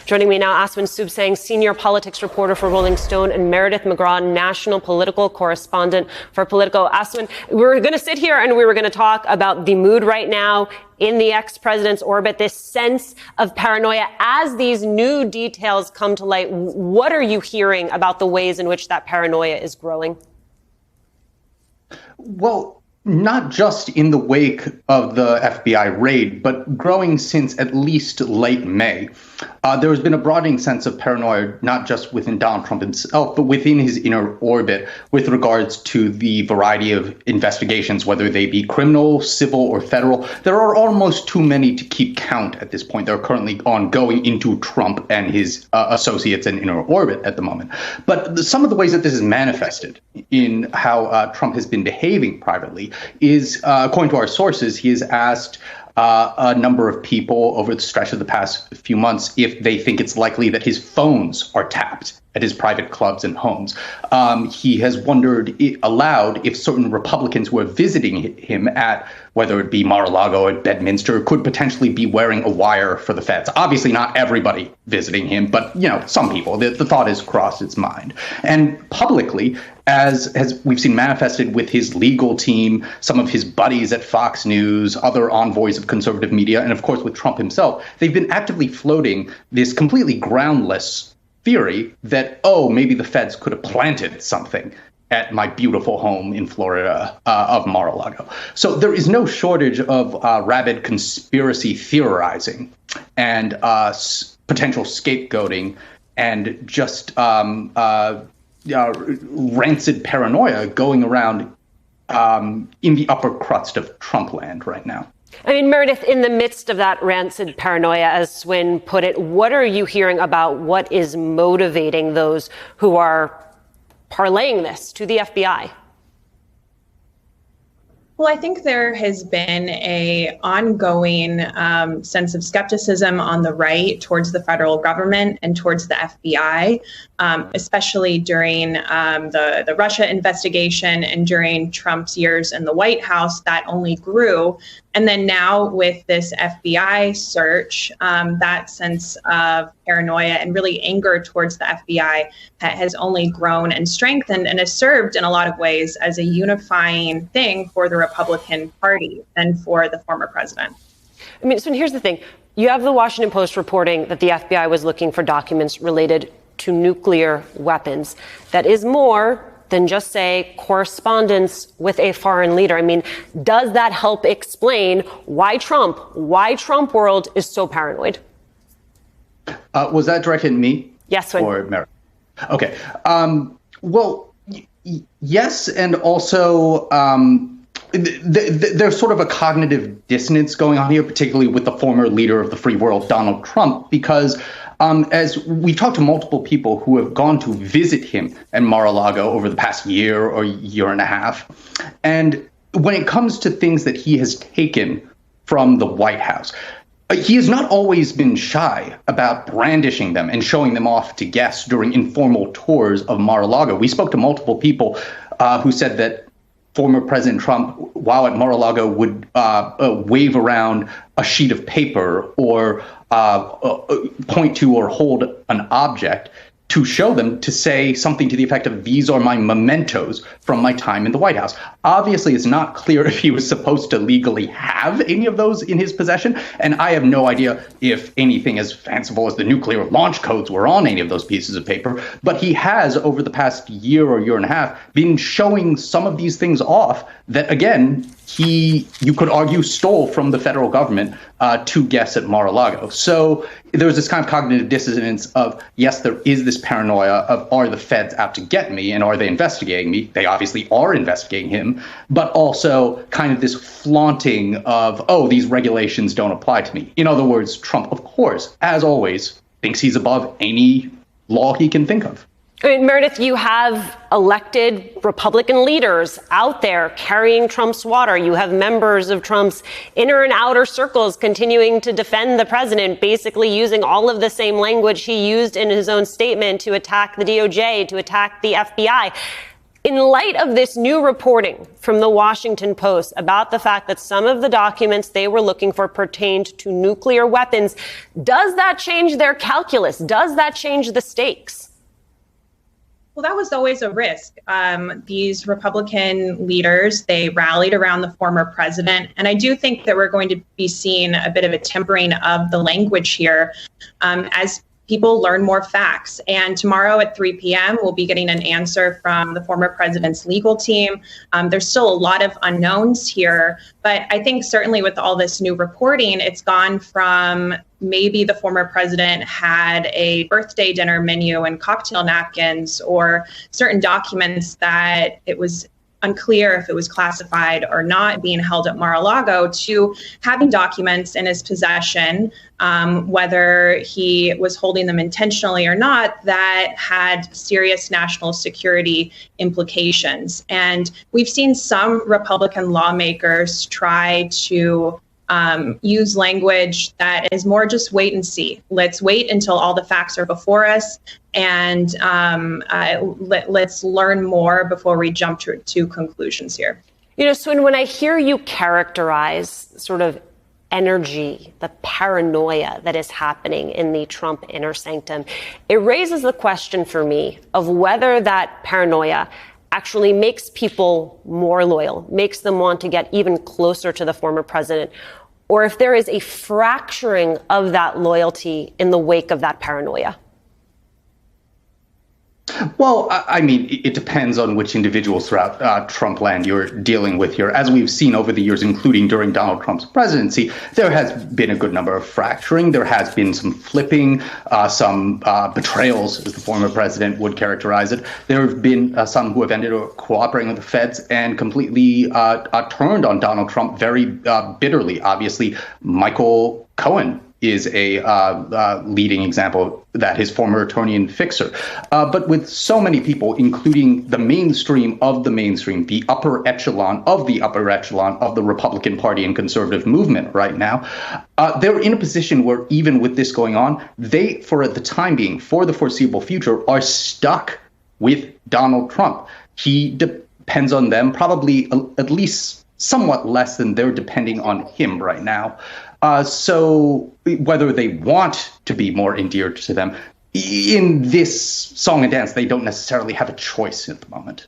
Joining me now, Asawin Suebsaeng, senior politics reporter for Rolling Stone, and Meredith McGraw, national political correspondent for Politico. Asawin, we were going to sit here and we were going to talk about the mood right now in the ex-president's orbit, this sense of paranoia. As these new details come to light, what are you hearing about the ways in which that paranoia is growing? Well, not just in the wake of the FBI raid, but growing since at least late May. There has been a broadening sense of paranoia, not just within Donald Trump himself, but within his inner orbit with regards to the variety of investigations, whether they be criminal, civil, or federal. There are almost too many to keep count at this point. They're currently ongoing into Trump and his associates and inner orbit at the moment. But some of the ways that this is manifested in how Trump has been behaving privately is, according to our sources, he has asked a number of people over the stretch of the past few months if they think it's likely that his phones are tapped at his private clubs and homes. He has wondered aloud if certain Republicans who are visiting him at, whether it be Mar-a-Lago or Bedminster, could potentially be wearing a wire for the feds. Obviously not everybody visiting him, but, some people. The thought has crossed its mind. And publicly, as we've seen manifested with his legal team, some of his buddies at Fox News, other envoys of conservative media, and of course with Trump himself, they've been actively floating this completely groundless theory that, maybe the feds could have planted something at my beautiful home in Florida of Mar-a-Lago. So there is no shortage of rabid conspiracy theorizing and potential scapegoating and just rancid paranoia going around in the upper crust of Trump land right now. I mean, Meredith, in the midst of that rancid paranoia, as Swin put it, what are you hearing about what is motivating those who are parlaying this to the FBI? Well, I think there has been an ongoing sense of skepticism on the right towards the federal government and towards the FBI, especially during the Russia investigation and during Trump's years in the White House. That only grew. And then now with this FBI search, that sense of paranoia and really anger towards the FBI has only grown and strengthened and has served in a lot of ways as a unifying thing for the Republican Party and for the former president. I mean, so here's the thing. You have the Washington Post reporting that the FBI was looking for documents related to nuclear weapons. That is more than just, say, correspondence with a foreign leader. I mean, does that help explain why Trump world is so paranoid? Was that directed at me? Yes, Swin. Or Meredith? Okay. Well, yes, and also there's sort of a cognitive dissonance going on here, particularly with the former leader of the free world, Donald Trump, because as we talked to multiple people who have gone to visit him at Mar-a-Lago over the past year or year and a half, and when it comes to things that he has taken from the White House, he has not always been shy about brandishing them and showing them off to guests during informal tours of Mar-a-Lago. We spoke to multiple people who said that former President Trump, while at Mar-a-Lago, would wave around a sheet of paper or point to or hold an object to show them, to say something to the effect of, these are my mementos from my time in the White House. Obviously, it's not clear if he was supposed to legally have any of those in his possession, and I have no idea if anything as fanciful as the nuclear launch codes were on any of those pieces of paper, but he has, over the past year or year and a half, been showing some of these things off that, again, you could argue, stole from the federal government to guests at Mar-a-Lago. So there's this kind of cognitive dissonance of, yes, there is this paranoia of, are the feds out to get me and are they investigating me? They obviously are investigating him, but also kind of this flaunting of, these regulations don't apply to me. In other words, Trump, of course, as always, thinks he's above any law he can think of. I mean, Meredith, you have elected Republican leaders out there carrying Trump's water. You have members of Trump's inner and outer circles continuing to defend the president, basically using all of the same language he used in his own statement to attack the DOJ, to attack the FBI. In light of this new reporting from the Washington Post about the fact that some of the documents they were looking for pertained to nuclear weapons, does that change their calculus? Does that change the stakes? Well, that was always a risk. These Republican leaders, they rallied around the former president. And I do think that we're going to be seeing a bit of a tempering of the language here as people learn more facts. And tomorrow at 3 p.m., we'll be getting an answer from the former president's legal team. There's still a lot of unknowns here, but I think certainly with all this new reporting, it's gone from maybe the former president had a birthday dinner menu and cocktail napkins or certain documents that it was unclear if it was classified or not being held at Mar-a-Lago to having documents in his possession, whether he was holding them intentionally or not, that had serious national security implications. And we've seen some Republican lawmakers try to use language that is more just wait and see. Let's wait until all the facts are before us, and let's learn more before we jump to conclusions here. You know, Swin, when I hear you characterize sort of energy, the paranoia that is happening in the Trump inner sanctum, it raises the question for me of whether that paranoia actually makes people more loyal, makes them want to get even closer to the former president, or if there is a fracturing of that loyalty in the wake of that paranoia. Well, I mean, it depends on which individuals throughout Trump land you're dealing with here. As we've seen over the years, including during Donald Trump's presidency, there has been a good number of fracturing. There has been some flipping, some betrayals, as the former president would characterize it. There have been some who have ended up cooperating with the feds and completely turned on Donald Trump very bitterly. Obviously, Michael Cohen is a leading example that his former attorney and fixer. But with so many people, including the mainstream of the mainstream, the upper echelon of the Republican Party and conservative movement right now, they're in a position where even with this going on, they, for the time being, for the foreseeable future, are stuck with Donald Trump. He depends on them, probably at least somewhat less than they're depending on him right now. So whether they want to be more endeared to them, in this song and dance, they don't necessarily have a choice at the moment.